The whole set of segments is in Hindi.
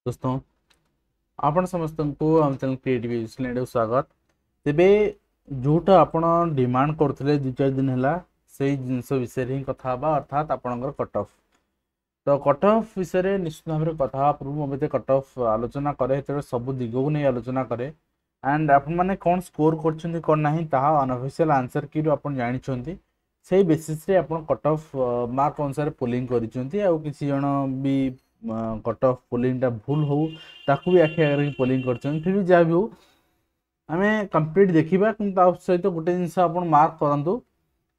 दोस्तों आपण समस्त को आम चैनल क्रिएटिव एजुकेशन स्वागत। तेबे जोटा आपण डिमांड करथिले 2-4 दिन हैला सेही जिंस विषय रे कथा बा अर्थात आपणकर कट ऑफ। तो कट ऑफ विषय रे निश्चित भाव रे कथा पूर्व मते कट ऑफ आलोचना करे हेते सब दिग को नै आलोचना करे एंड आपण माने कोन स्कोर करछन्ती कोन नाही ताहा अनऑफिशियल आंसर की आपण जानि छन्ती सेही बेसिस रे आपण कट ऑफ मार्क अनुसार पोलिंग करिसन्ती आ किछि जण भी कट ऑफ पोलिंग टा भूल हो ताकू भी आखि आगे पोलिंग करछन फिर भी जा भी हो आमे कंप्लीट देखिबा किंतु आ सहित गोटे जिंस आपण मार्क करंतु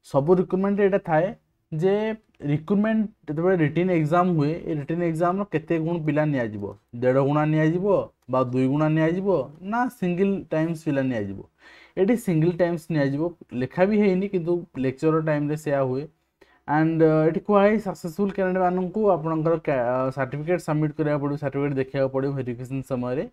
सब रिक्रुटमेंट एटा थाए जे रिक्रुटमेंट जब रिटन एग्जाम हुए रिटन एग्जाम केते गुण पिला निया जिवो 1.5 गुणा निया जिवो बा 2 गुणा निया जिवो ना सिंगल टाइम्स पिला निया जिवो एटी सिंगल टाइम्स निया जिवो लेखा भी हेनी किंतु लेक्चर टाइम रे सेया हुए एंड एटी कोई सक्सेसफुल कैंडिडेट मानन को आपनकर सर्टिफिकेट सबमिट करिया पड़ो सर्टिफिकेट देखिया पड़ो वेरिफिकेशन समय रे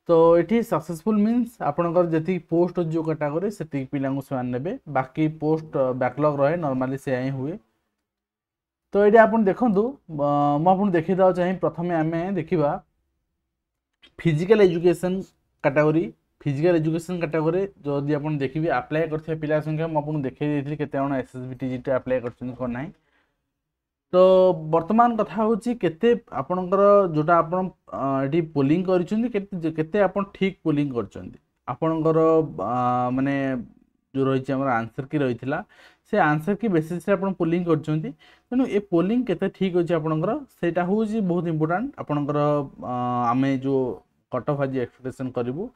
तो ये सक्सेसफुल मीन्स आपनकर जति पोस्ट जो कैटेगरी से पिला से नेबे बाकी पोस्ट बैकलॉग रहे नॉर्मली से ही हुए। तो ये आप देखूँ मुझे देखा चाहिए प्रथम आम देखा physical education category physical education category जदि आप देखिए अप्लाई कर पिला संख्या मुझे देखी केते जण एसएसबीटी जी अप्लाई कर तो वर्तमान कथा हूँ केते आपणकर जोटा आपण एटी पोलिंग करते आपण ठीक पोलिंग करपणकर माने जो रही आंसर की रही से आंसर की बेसिस से आपण पोलिंग करछन्ती तेनु ए पोलिंग केते ठीक होची आपणकर सेटा होची बहुत इंपोर्टेंट आपणकर आमे जो कट ऑफ आज एक्सपेक्टेशन करिवु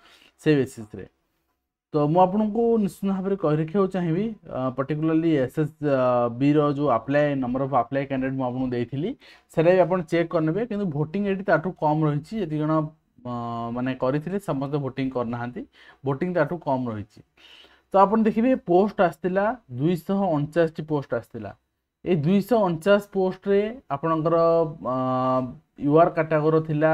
से बेसिस रे। तो मु आपनको निश्चित भाव में कह रखा चाहिए पर्टिकुलरली एसएस बी रो जो apply number of apply candidate मु आपको देइथिली सेटा भी आपण चेक करनेबे किंतु वोटिंग एटी ताठू कम रहिछि यदि जण माने करिथिले समस्त वोटिंग करनाहांती वोटिंग ताठू कम रहिछि। तो आपण देखिबे पोस्ट आस्तिला 249 टी पोस्ट आस्तिला ए 249 पोस्ट रे आपणकर यूआर कैटेगरी थिला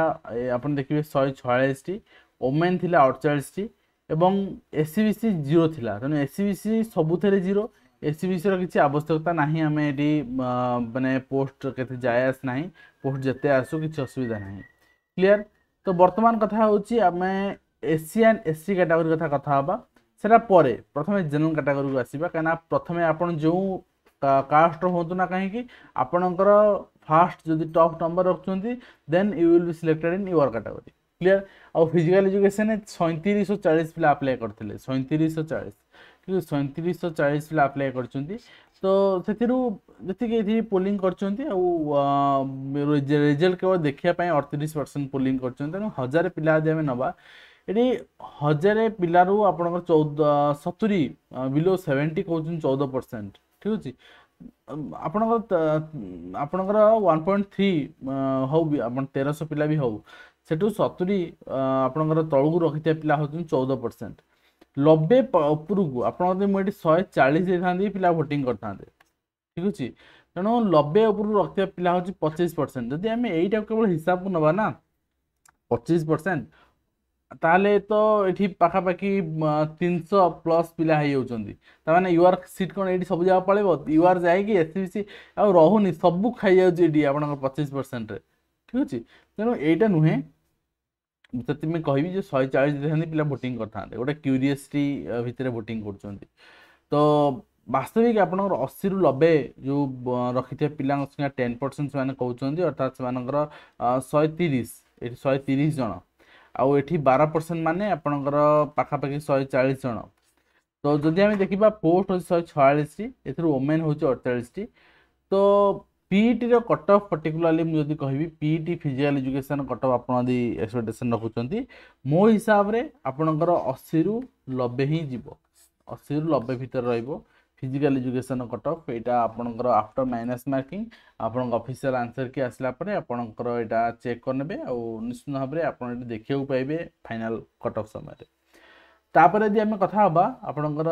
आपण देखिबे 146 टी ओमेन थिला 48 टी एवं एससीबीसी 0 थिला तेणु एससीबीसी सबुथेरे 0 एससीबीसी रो किछि आवश्यकता नाही हमें एटी माने पोस्ट केते जायस नाही पोस्ट जते आसु किछि असुविधा नाही क्लियर। तो वर्तमान कथा होची हमें एससी एंड एससी कैटेगरी कथा हबा सेटा परे प्रथमे जनरल कैटेगरी को आसीबा काना प्रथमे आपण जो कास्ट होंतु ना कहीं आपणकर फास्ट जदि टॉप नंबर रखुंती then you will be selected in your category clear. आ फिजिकल एजुकेशन 3740 पिला अप्लाई करथिले 3740 कि 3740 पिला अप्लाई करचंती तो सेतिरु जति के पोलिंग करचंती आ रिजल्ट केवल देखिया पय 38% पोलिंग करचंती तेनु 1000 पिला जे हम नबा एटी 1000 पिलारू आपनकर 70 बिलो 70 कहउछन 14% ठीक अछि आपनकर 1.3 हो भी अपन 1300 पिला भी हो सेटू 70 आपनकर तळगु रखिते पिला होछन 14% 90 ऊपर को आपन मुझे 140 देथांदी पिला वोटिंग करथांदे ठीक अछि तेणु 90 ऊपर रखिते पिला होछि 25% जदि हमें एइटा केवल हिसाब को नबा ना 25% ताले तो एठी पाखा पाखी 300 प्लस पिला हे होचंदी ता माने यूआर सीट कोन एठी सब जगह पळेबो यूआर जाय कि एससीबीसी आ रहुनी सब खाइ जाउची एठी आपन 25% रे ठीक अछि तेणु एइटा नुहे जति मैं कहबी जे 140 देथांदी पिला वोटिंग करथांदे गोटे क्यूरियसिटी भितरे वोटिंग करचंदी। तो वास्तविक आपनकर 80 रु 90 जो रखिथे पिला संख्या 10% से माने कहउचंदी अर्थात से मानकर 130 एठी 130 जण आउ एठी 12% माने आपनकर पाखा पाखी 140 जण। तो जदि हम देखिबा पोस्ट हो 146 टी एथुर वुमेन हो 48 टी। तो पीईटी रो कट ऑफ पर्टिकुलरली मु जदि कहबी PET physical education cut off आपन दी एक्सपेक्टेशन रखुचंती मो हिसाब रे आपनकर 80 रु 90 ही जीवो 80 रु 90 भीतर रहइबो फिजिकल एजुकेशन कट ऑफ एटा आपनकर आफ्टर माइनस मार्किंग आपन ऑफिशियल आंसर की आसला परे आपनकर एटा चेक करनेबे आ निश्चित भाव रे आपन एटा देखियो पाइबे फाइनल कट ऑफ समय रे। तापर यदि हम कथा हबा आपनकर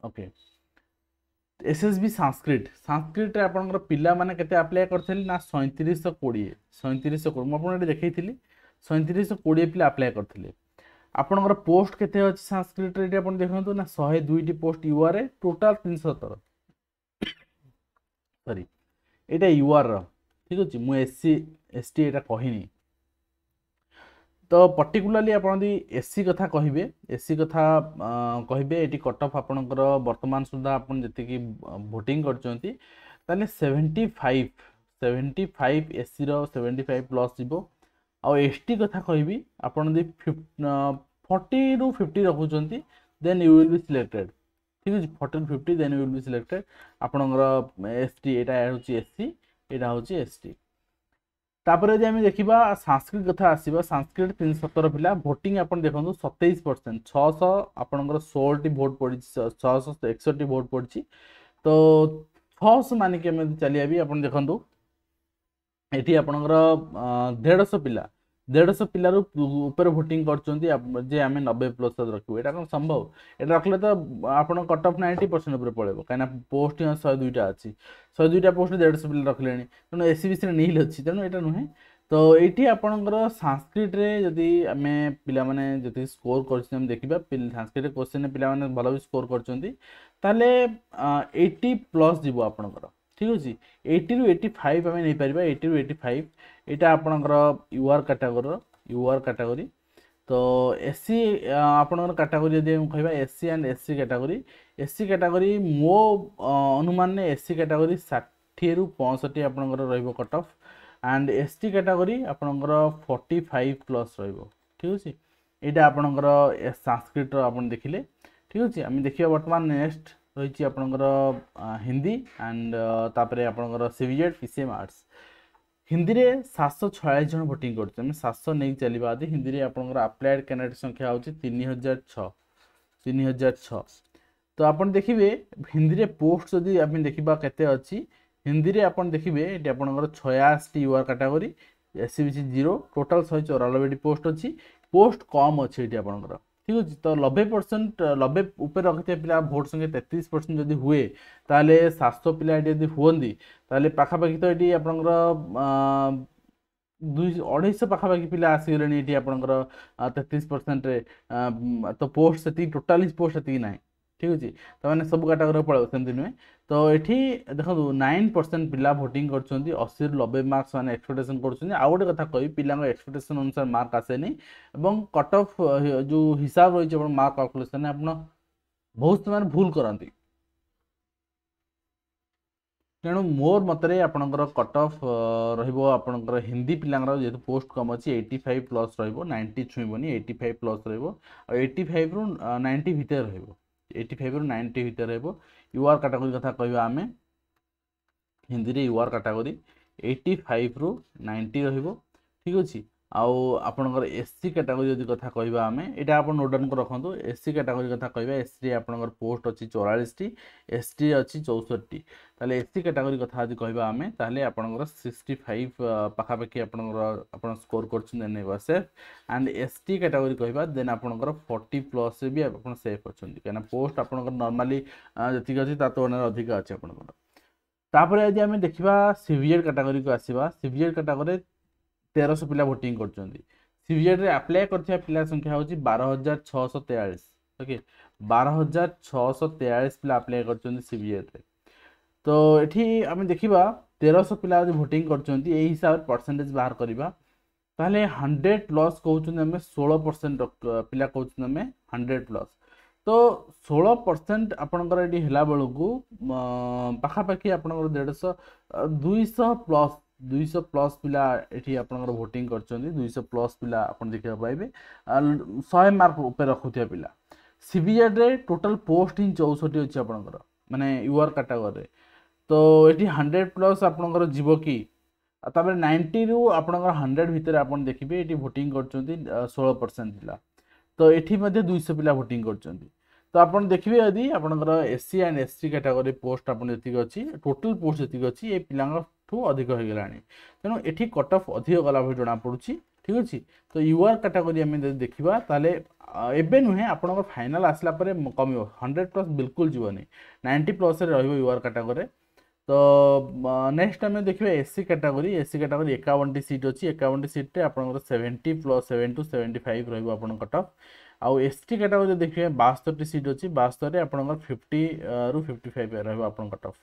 ओके एसएसबी संस्कृत संस्कृत रे आपनकर पिला माने केते अप्लाई करथिले ना 3720 3720 म आपन एटा देखैथिली 3720 पिला अप्लाई करथिले आपनकर पोस्ट केते अछि संस्कृत रे अपन देखंतु ना 102 टी पोस्ट यूआर रे टोटल 317 सॉरी एटा यूआर रो ठीक अछि मु एससी एसटी एटा कहिनी तो पर्टिकुलाली आपण दी एससी कथा कहिबे एससी कथा कहिबे एटी कट ऑफ आपणकर वर्तमान सुधा आपण जति की वोटिंग करचंती ताले 75 एससी रो 75 प्लस जीवो आ एसटी कथा कहिबी आपण दी 40 रु 50 रखुचंती then you will be selected ठीक है 40 to 50 then you will be selected आपणकर एसटी एटा होची एससी एटा होची एसटी तापर यदि आम देखा संस्कृत कथा आसवा संस्कृत 317 पिला भोटिंग आप देखो 27% 600 आपंकर 16 भोट पड़ी 661 भोट पड़ी तो 600 मानिक चलिए भी आप देखो ये आपंकर 150 पिला 150 पिलार ऊपर भोटिंग करजे आम 90+ रखू यहाँ कौन संभव ये रखले तो आप कट ऑफ 90% ऊपर पड़ेगा कहीं पोस्ट 102टा अच्छी 102टा पोस्ट 150 पिला रखले तेणु एससीबीसी नील अच्छी तेणु यहाँ नुहे तो ये आपंकर संस्कृत जदि आम पिला जी स्कोर कर देखा संस्कृत क्वेश्चन पिला भल भी स्कोर कर 80+ जीव आपंकर ठीक अच्छे 80 रु 85 आम नहीं पार 80 रु 85 यहाँ आपंकर यूआर कैटेगरी तो एससी आपंकर कैटेगरी जब कह एससी एंड एससी कैटेगरी मो अनुमान एससी कैटेगरी 60 रु 65 आपंकर रट ऑफ एंड एसटी कैटेगरी आपंकर 45+ ठीक अच्छे यहाँ आपंकर संस्कृत आप देखिले ठीक अच्छे आम देखिए बर्तमान नेक्स्ट रही आपंकर हिंदी एंड तापर आपंकर सीबीजेड पीसीएम आर्ट्स हिंदी रे 746 जन भोटिंग कर 700 नहीं चलवा आदि हिंदी रे आपंकर अप्लाइड कैंडिडेट संख्या होची 3006 तो आपन देखिए हिंदी रे पोस्ट जदि आप देखा केते अच्छी हिंदी रे आपन देखिए ये आपंकर 86 UR category SCBC 0 total 194 post अच्छी पोस्ट कम अच्छी ये आपंकर ठीक अच्छे तो 90% 90 ऊपर रखी पिला भोट संख्या 33% जदि हुए ताले 700 पिला यदि हुई ताले पाखापाखि तो ये आपंकर 250 पाखापाखि पिला आसीगले ये आपंकर 33% तो पोस्ट से टोटाली पोस्ट से ना ठीक अच्छे तो मैंने सब कैटेगरी पड़े सेमती नुहे तो ये देखो 9% पिला भोटिंग कर 80 रु 90 मार्क्स मैंने एक्सपेक्टेशन कर आउ गोटे कथा कही पिला एक्सपेक्टेशन अनुसार मार्क आसेनी कट ऑफ जो हिसाब रही मार्क कैलकुलेशन आप बहुत समय भूल करती तेणु मोर मतरे आपणकर कट ऑफ रपर हिंदी पिलांगर जेहेतु पोस्ट कम अच्छी 85+ रो 90 छुईबनी 85+ रो 85 रु 90 भितर रहिबो 85 रु 90 भितर रहिबो यूआर कैटेगरी कथा कहबा आमे हिंदी रे यूआर कैटेगरी 85 रु 90 रहिबो ठीक अछि आउ आपनकर एससी कैटेगरी जदि कथा कहबा आमे एटा आपन नोट डाउन कर रखंतु एससी कैटेगरी कथा कहबा एससी आपनकर पोस्ट अछि 44 टी एसटी अछि 64 टी ताले एससी कैटेगरी कथा जदि कहबा आमे ताले आपनकर 65 पाखापाखि आपनकर आपन स्कोर करछन देन नेबा सेफ एंड एसटी कैटेगरी कहबा देन आपनकर 40+ से भी आपन सेफ अछंती केना पोस्ट आपनकर नॉर्मली जति अछि ता तो अधिक अछि आपनकर तापर यदि आमे देखिबा सीवीएड कैटेगरी को आसीबा सीवीएड कैटेगरी 1300 पिला भोटिंग कर सीवीजेड रे अप्लाई करथिया पिला संख्या होची 12643 ओके 12643 पिला अप्लाई कर सीवीजेड रे तो एठी हम देखिबा 1300 पिला जो भोटिंग करचंती एही हिसाब परसेंटेज बाहर करिबा ताले 100+ कहउछन हमें 16% पिला कहउछन हमें 100+ तो 16% आपनकर एठी हेला बेलकू पाखापाखि आपनकर 150 200+ पिला एठी आपनकर भोटिंग करचंदी 200+ पिला आपन देखिबा पाइबे 100 मार्क ऊपर रखुथिया पिला सीबीजेड रे टोटल पोस्ट इन 64 अछि आपनकर माने यूआर कैटेगरी रे तो एठी 100+ आपनकर जीवो की तापर 90 रु आपनकर 100 भितर आपन देखिबे एठी भोटिंग करचंदी 16% पिला तो एठी मध्ये 200 पिला भोटिंग करचंदी तो आपन देखिबे यदि आपनकर SC and ST category post आपन जति अछि टोटल पोस्ट जति अछि ए पिलांग ठू अधिक हो गलानी तेणु एठी कट ऑफ अधिक गला भई जणा पडुची ठीक अछि तो यूआर कैटेगरी हम देखिबा ताले एबे नुहे आपनकर फाइनल आसला परे कमियो 100+ बिल्कुल जीवनी 90+ रे रहइबो यूआर कैटेगरी तो नेक्स्ट हम देखिबा एससी कैटेगरी 51 टी सीट अछि 51 टी सीट रे आपनकर 70+7 टू 75 रहइबो आपन कट ऑफ आउ एसटी कैटेगरी देखिबे 72 टी सीट अछि 72 रे आपनकर 50 रु 55 रहइबो आपन कट ऑफ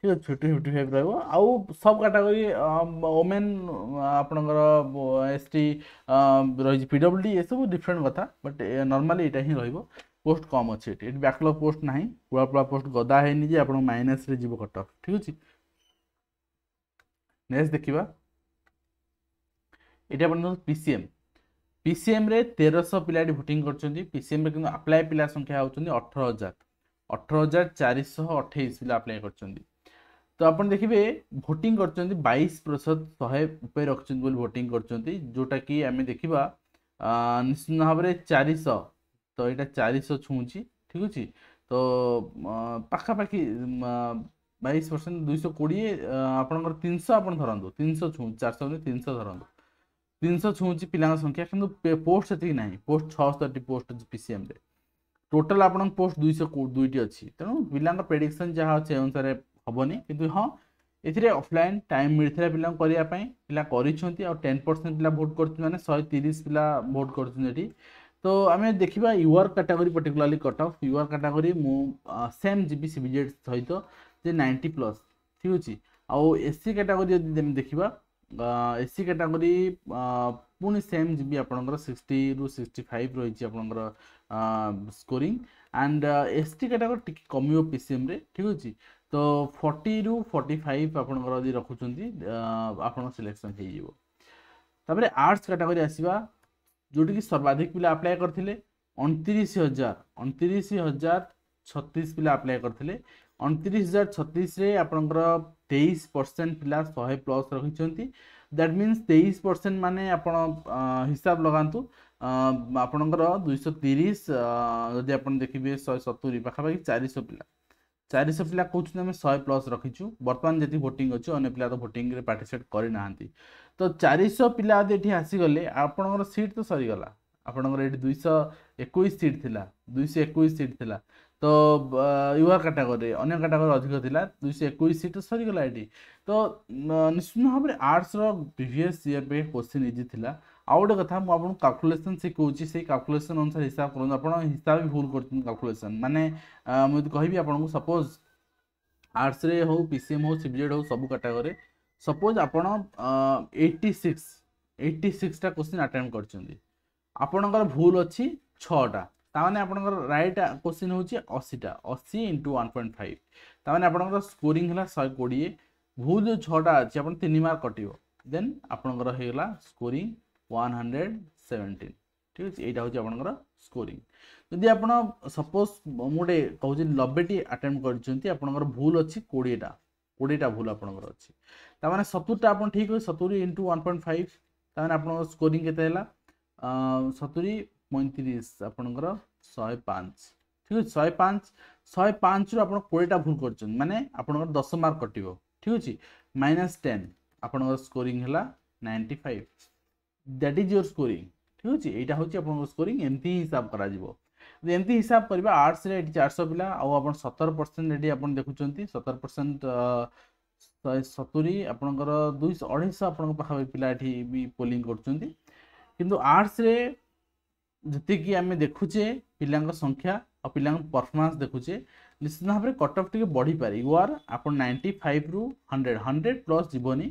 ठीक है 50-55 रहिबो आउ सब कैटेगरी वोमेन आपनकर एसटी रही पीडब्ल्यूडी ये सब डिफरेंट कथा बट नॉर्मली एटा ही रहिबो पोस्ट कम अछि एटी बैकलॉग पोस्ट नाही पूरा पूरा पोस्ट गदा हैनी जे आपन माइनस रे जीवो कट ऑफ ठीक अछि नेक्स्ट देखिबा एटा आपन पीसीएम पीसीएम रे 1300 पिलाडी वोटिंग करछन्ती पीसीएम रे किंतु अप्लाई पिला संख्या होउछन्ती 18428 पिला अप्लाई करछन्ती तो आपन देखिबे वोटिंग करछन्ती 22% 100 ऊपर रखछन्ती बोल वोटिंग करछन्ती जोटा कि हमें देखिबा निश्चित भाव रे 400 तो एटा 400 छुंची ठीक अछि तो पाखा पाखी 22% 220 आपनकर 300 आपन धरंदो 300 छु 400 ने 300 धरंदो 300 छुंची पिला संख्या किंतु पोस्ट सेति नाही पोस्ट 660 पोस्ट पीसीएम रे टोटल आपन पोस्ट 202 टी अछि तेनु पिला प्रेडिक्शन जहा अछि अनुसार हबनी किंतु हां एथिरे ऑफलाइन टाइम मिलथला पिला करिया पई पिला करिछंती और 10% पिला वोट करछु माने 130 पिला वोट करछु एठी तो आमे देखिबा UR category particularly cut off UR category मु सेम जीबी सीबीजेड सहित जे 90 प्लस ठीक अछि आ एससी कैटेगरी यदि देखिबा एससी कैटेगरी पुनी सेम जीबी आपनकर 60 रु 65 रहिछि आपनकर स्कोरिंग एंड एसटी कैटेगरी टिक कमियो पीसीएम रे ठीक अछि तो 40 रु 45 आपनकर यदि रखुचंती आपन सिलेक्शन हे जिवो तबरे आर्ट्स कैटेगरी आसीबा जोटी कि सर्वाधिक पिला अप्लाई करथिले 29036 पिला अप्लाई करथिले 29036 रे आपनकर 23% पिला 100 प्लस रखिचंती दैट मींस 23% माने आपण हिसाब लगांतु आपनकर 230 जदि आपण देखिबे 170 पाखा पाखी 400 पिला कहउछु हम 100 प्लस रखिछु वर्तमान जति वोटिंग अछि अन्य पिला तो वोटिंग रे पार्टिसिपेट करि नाहंती तो 400 पिला यदि एठी आसी गले आपनकर सीट तो सरी गला आपनकर एठी 221 सीट थिला 221 सीट थिला तो युवा कैटेगरी अन्य कैटेगरी अधिक थिला 221 सीट सरी गला एठी तो निश्चित भाव रे आर्ट्स रो प्रीवियस ईयर पे क्वेश्चन इजी थिला आउट कथा मु आपन कैलकुलेशन सिखौची से कैलकुलेशन अनुसार हिसाब करन आपन हिसाब भी भूल करथिन कैलकुलेशन माने मु कहबी आपन को सपोज आर्ट्स रे हो पीसीएम हो सीबीजेड हो सब कैटेगरी सपोज आपण 86 टा क्वेश्चन अटेम्प्ट करछंदी आपनकर भूल अछि 6 टा ता माने आपनकर राइट क्वेश्चन होछि 80 टा 80 * 1.5 ता माने आपनकर स्कोरिंग हला 120 भूल जो 6 टा अछि आपन 3 मार्क कटिवो देन आपनकर हेला स्कोरिंग 117 ठीक अछि एटा होछि आपनकर स्कोरिंग यदि आपण सपोज मोडे कहउछि 90 टी अटेम्प्ट करछंती आपनकर भूल अछि 20 टा भूल आपनकर अछि ता माने 70 टा आपन ठीक हो 70 * 1.5 ता माने आपन स्कोरिंग केते हैला 70 35 आपनकर 105 ठीक है 105 रु आपन 20 टा भूल करछन माने आपनकर 10 मार्क कटिवो ठीक अछि -10 आपनकर स्कोरिंग हैला 95 दैट इज योर स्कोरिंग ठीक अछि एटा होछि आपनकर स्कोरिंग एमती हिसाब करा जिवो एमती हिसाब करबा आर्ट्स रे 400 पिला आ आपन 17% एडी आपन देखुचंती 17% 170 आपनकर 200 250 आपन पाखा पिला एठी भी पोलिंग करचंती किंतु आर्ट्स रे जति कि हमें देखुचे पिलांक संख्या और पिलांक परफॉर्मेंस देखुचे निश्चित भाव रे कट ऑफ टिके बढ़ी पारे यू आर आपन 95 रु 100 प्लस जीवनी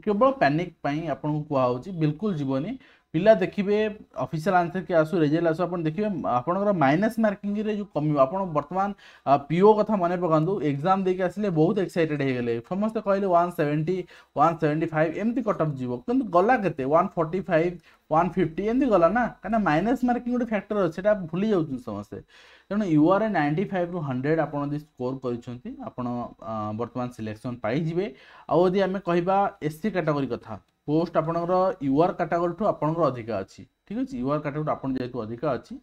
केवल पैनिक पई आपन को कुआ होची बिल्कुल जीवनी पिला देखिबे ऑफिशियल आंसर के आसु रिजल्ट आसु अपन देखिबे आपनकर माइनस मार्किंग रे जो कमी आपन वर्तमान पीओ कथा माने पकांदु एग्जाम दे के आसले बहुत एक्साइटेड हे गेले समस्त कहले 170 175 एमती कट ऑफ जीवो किंतु गला केते 145 150 एमती गला ना काना माइनस मार्किंग गोटे फैक्टर अछि सेटा भूली जाउछु समस्त तेणु यूआर 95 रु 100 आपन यदि स्कोर करिसंती आपन वर्तमान सिलेक्शन पाई जिवे आ यदि हमें कहबा एससी कैटेगरी कथा पोस्ट आपनकर यूआर कैटेगरी ठो आपनकर अधिक अछि ठीक अछि यूआर कैटेगरी आपन जेतु अधिक अछि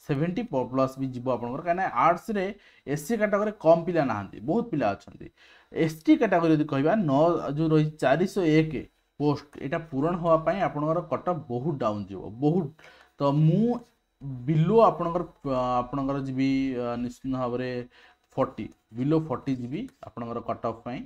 70 प्लस भी जीवो आपनकर काना आर्ट्स रे एससी कैटेगरी कम पिला नाहंती बहुत पिला अछंती एसटी कैटेगरी यदि कहबा 9 जो रही 401 पोस्ट एटा पूरण होआ पई आपनकर कट ऑफ बहुत डाउन जीवो बहुत तो मु बिलो आपनकर जीबी निश्चित भाव रे 40 बिलो 40 जीबी आपनकर कट ऑफ पई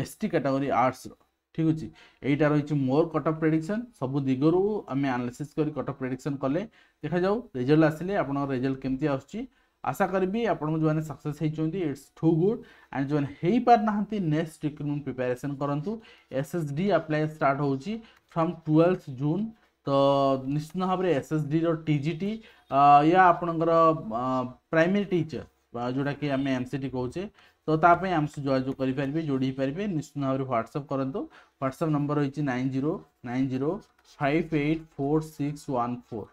एसटी कैटेगरी आर्ट्स ठीक अछि एटा रही मोर कट ऑफ प्रेडिक्शन सब दिगरु हमें एनालिसिस करी कट ऑफ प्रेडिक्शन कले देखा जाऊ रिजल्ट आसिले आपन रिजल्ट केमती आछी आशा करी आपन जो सक्सेस होती इट्स टू गुड एंड जो हो पार ना नेक्स्ट रिक्रूटमेंट प्रिपेरेसन करूँ एसएसडी अप्लाई स्टार्ट होची फ्रॉम 12 जून तो निश्चित भाव में एसएसडी टीजीटी या आपणकर प्राइमरी टीचर जोटा कि आम एमसीटी कहचे तो तापाई आमसे जोगाजोग करेंगे जोड़ी पारे निश्चित भाव में व्हाट्सअप करूँ व्हाट्सअप नंबर रही 9090584614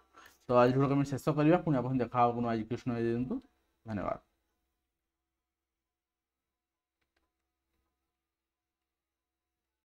तो आज भिडियो शेष करवा पुणी आप देखा आज कृष्ण धन्यवाद।